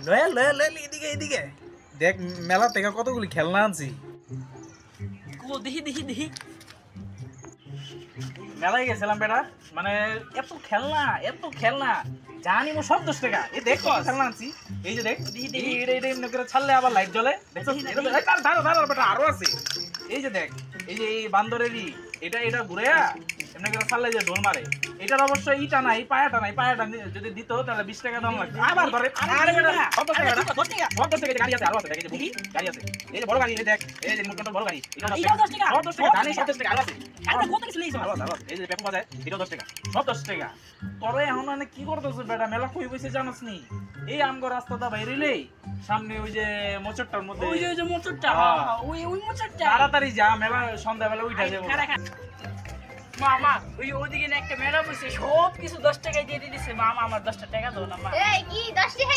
লয়ে লয়ে লয়ে এদিকে এদিকে দেখ মেলা থেকে কতগুলি খেলনা আনছি। দেখি দেখি দেখি মেলায় গেছিলাম বেটা, মানে এত খেলনা জানি মো সব 10 টাকা। এই দেখ কত খেলনা আনছি। এই যে দেখ এটা এমনি করে ছাড়লে আবার লাইট জ্বলে। দেখছো দাঁড়া বেটা, আরো আছে। এই যে দেখ, এই যে এই বান্দরেরই এটা ঘুরেয়া এমনি করে ছাড়লে যে ঢোল মারে। এটার অবশ্য ইটা নাই, পায়াটা যদি দিত তাহলে 20 টাকা দাম লাগতো। আবার ধরে আরে বেটা কত টাকা বেটা, কত টাকা গাড়ি আছে, আরো আছে। দেখ এই যে বুকি গাড়ি আছে, এই যে বড় গাড়ি, এই দেখ এই যে রিমোট কন্ট্রোল বড় গাড়ি, এটা 10 টাকা। 10 টাকা জানি 10 টাকা আরো আছে। আরে কত কিছু লইছো এই যে পেপো বাজায়, এটা 10 টাকা, সব 10 টাকা। তোরে এখন মানে কি করতেছ বেটা, মেলা কই বইছে জানাস নি? এই আমগো রাস্তাটা বাইরেলে সামনে ওই যে মোচরটার মধ্যে, ওই যে মোটরটা, ওই মোটরটা তাড়াতাড়ি যা, মেলা সন্ধ্যাবেলা উঠা যাবো। মামা ওইদিকে একটা মেলা বসে সব কিছু 10 টাকায় দিয়ে দিতেছে। মামা আমার 10 টাকা দাও না মা। এই কি 10 টাকা